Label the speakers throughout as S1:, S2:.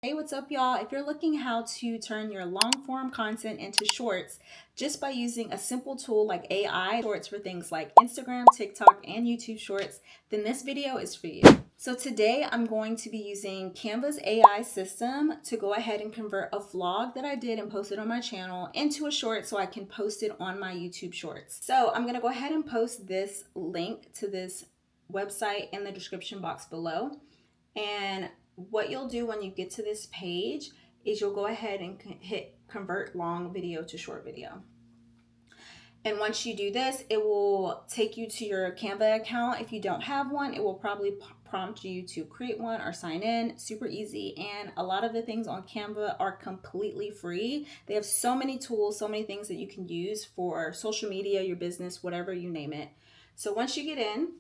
S1: Hey, what's up, y'all? If you're looking how to turn your long form content into shorts just by using a simple tool like AI shorts for things like Instagram, TikTok, and YouTube shorts, then this video is for you. So today I'm going to be using Canva's AI system to go ahead and convert a vlog that I did and posted on my channel into a short so I can post it on my YouTube shorts. So I'm going to go ahead and post this link to this website in the description box below. And what you'll do when you get to this page is you'll go ahead and hit convert long video to short video. And once you do this, it will take you to your Canva account. If you don't have one, it will probably prompt you to create one or sign in. Super easy. And a lot of the things on Canva are completely free. They have so many tools, so many things that you can use for social media, your business, whatever you name it. So once you get in,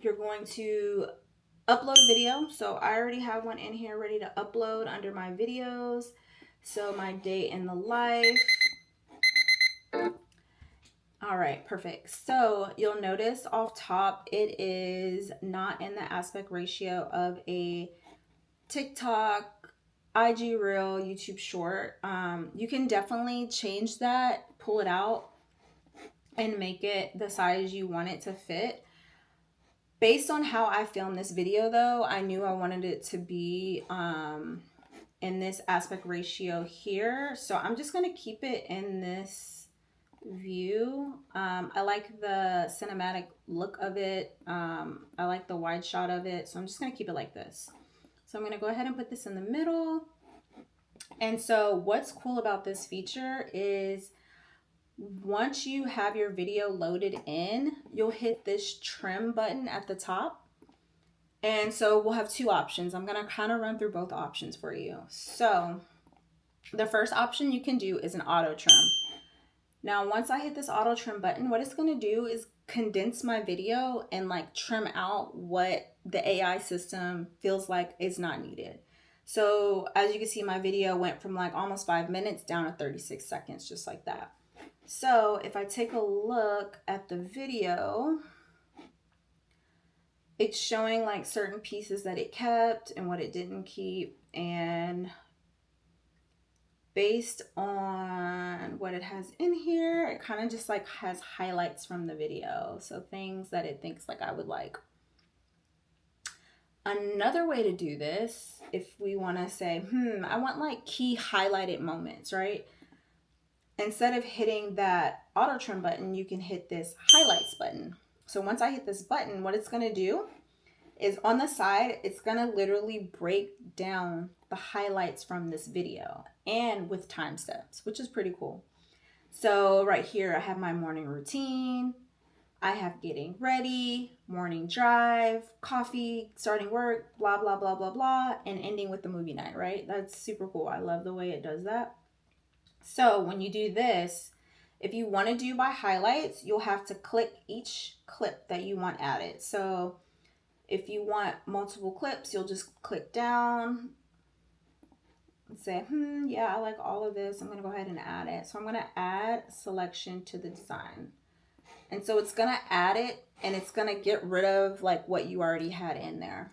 S1: you're going to upload a video. So I already have one in here ready to upload under my videos. So my day in the life. All right, perfect. So you'll notice off top, it is not in the aspect ratio of a TikTok, IG Reel, YouTube Short. You can definitely change that, pull it out, and make it the size you want it to fit. Based on how I filmed this video though, I knew I wanted it to be in this aspect ratio here. So I'm just gonna keep it in this view. I like the cinematic look of it. I like the wide shot of it. So I'm just gonna keep it like this. So I'm gonna go ahead and put this in the middle. And so what's cool about this feature is once you have your video loaded in, you'll hit this trim button at the top. And so we'll have two options. I'm gonna kind of run through both options for you. So the first option you can do is an auto trim. Now, once I hit this auto trim button, what it's gonna do is condense my video and like trim out what the AI system feels like is not needed. So as you can see, my video went from like almost 5 minutes down to 36 seconds, just like that. So if I take a look at the video, it's showing like certain pieces that it kept and what it didn't keep. And based on what it has in here, it kind of just like has highlights from the video. So things that it thinks like I would like. Another way to do this, if we want to say, I want like key highlighted moments, right? Instead of hitting that auto trim button, you can hit this highlights button. So once I hit this button, what it's going to do is on the side, it's going to literally break down the highlights from this video and with time steps, which is pretty cool. So right here, I have my morning routine. I have getting ready, morning drive, coffee, starting work, blah, blah, blah, blah, blah, and ending with the movie night, right? That's super cool. I love the way it does that. So when you do this, if you want to do by highlights, you'll have to click each clip that you want added. So if you want multiple clips, you'll just click down and say, yeah, I like all of this. I'm going to go ahead and add it. So I'm going to add selection to the design. And so it's going to add it and it's going to get rid of like what you already had in there.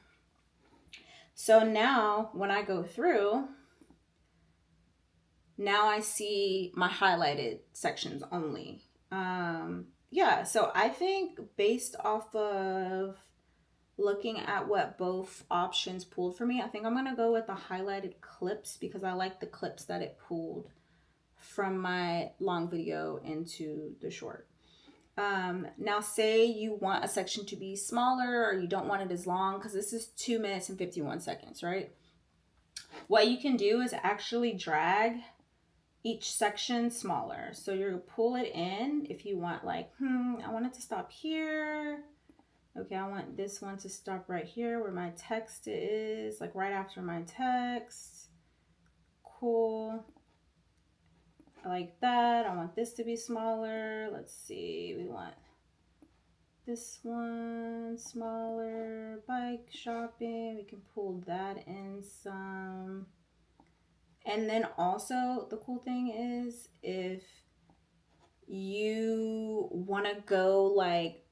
S1: So now when I go through, now I see my highlighted sections only. Yeah, so I think based off of looking at what both options pulled for me, I think I'm going to go with the highlighted clips because I like the clips that it pulled from my long video into the short. Now say you want a section to be smaller or you don't want it as long because this is 2 minutes and 51 seconds, right? What you can do is actually drag each section smaller. So you're gonna pull it in if you want like, I want it to stop here. Okay, I want this one to stop right here where my text is, like right after my text. Cool. I like that. I want this to be smaller. Let's see, we want this one smaller, bike shopping. We can pull that in some. And then also the cool thing is if you want to go like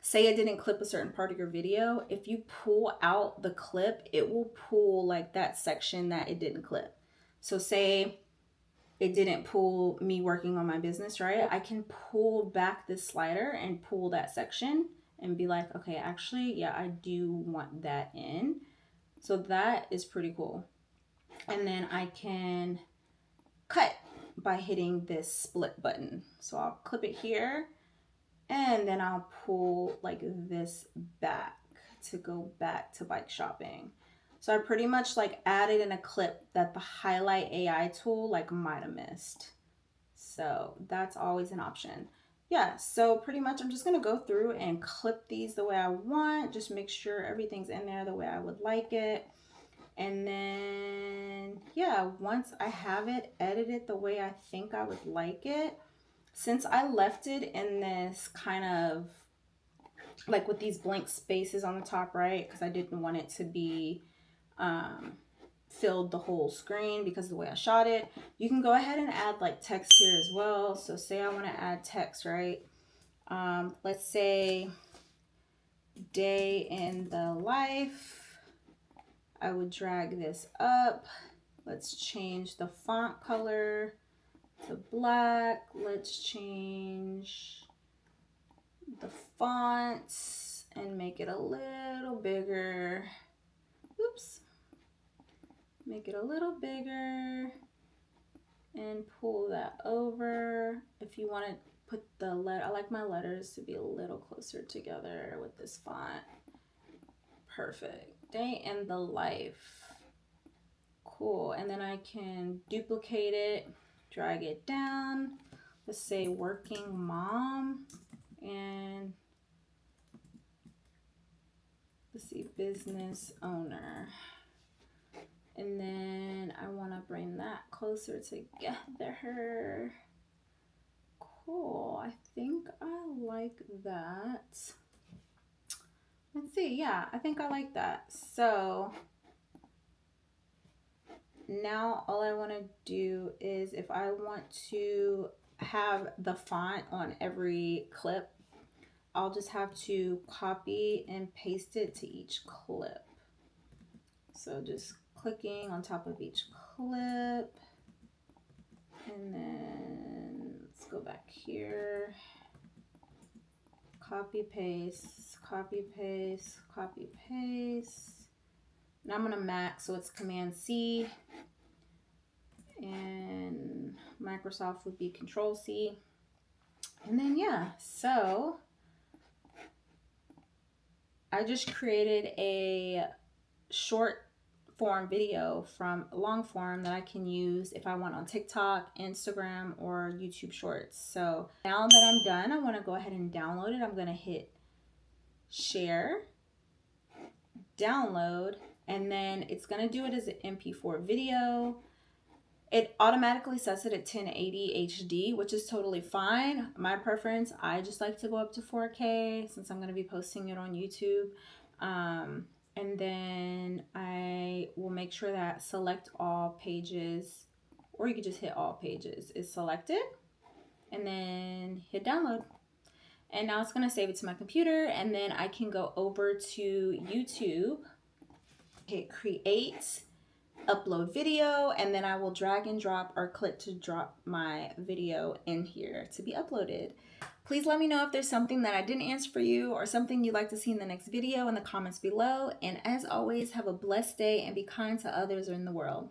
S1: say it didn't clip a certain part of your video, if you pull out the clip, it will pull like that section that it didn't clip. So say it didn't pull me working on my business, right? I can pull back this slider and pull that section and be like, okay, actually, yeah, I do want that in. So that is pretty cool. And then I can cut by hitting this split button. So I'll clip it here and then I'll pull like this back to go back to bike shopping. So I pretty much like added in a clip that the Highlight AI tool like might have missed. So that's always an option. Yeah, so pretty much I'm just gonna go through and clip these the way I want, just make sure everything's in there the way I would like it. And then, yeah, once I have it edited the way I think I would like it, since I left it in this kind of like with these blank spaces on the top right, because I didn't want it to be filled the whole screen because of the way I shot it. You can go ahead and add like text here as well. So say I want to add text, right? Let's say day in the life. I would drag this up. Let's change the font color to black. Let's change the fonts and make it a little bigger. Oops. Make it a little bigger and pull that over. If you want to put the letter, I like my letters to be a little closer together with this font. Perfect. Day in the life. Cool. And then I can duplicate it, drag it down. Let's say working mom, and let's see, business owner. And then I want to bring that closer together. Cool. I think I like that. Let's see. Yeah, I think I like that. So now all I want to do is, if I want to have the font on every clip, I'll just have to copy and paste it to each clip. So just clicking on top of each clip, and then let's go back here, copy paste, copy paste, copy paste. And I'm gonna Mac, so it's Command C, and Microsoft would be Control C. And then yeah, so I just created a short form video from long form that I can use if I want on TikTok, Instagram, or YouTube Shorts. So now that I'm done, I want to go ahead and download it. I'm going to hit share, download, and then it's going to do it as an MP4 video. It automatically sets it at 1080 HD, which is totally fine. My preference, I just like to go up to 4K since I'm going to be posting it on YouTube. And then I will make sure that select all pages, or you could just hit all pages, is selected, and then hit download. And now it's going to save it to my computer, and then I can go over to YouTube, hit create, upload video, and then I will drag and drop or click to drop my video in here to be uploaded. Please let me know if there's something that I didn't answer for you or something you'd like to see in the next video in the comments below. And as always, have a blessed day and be kind to others in the world.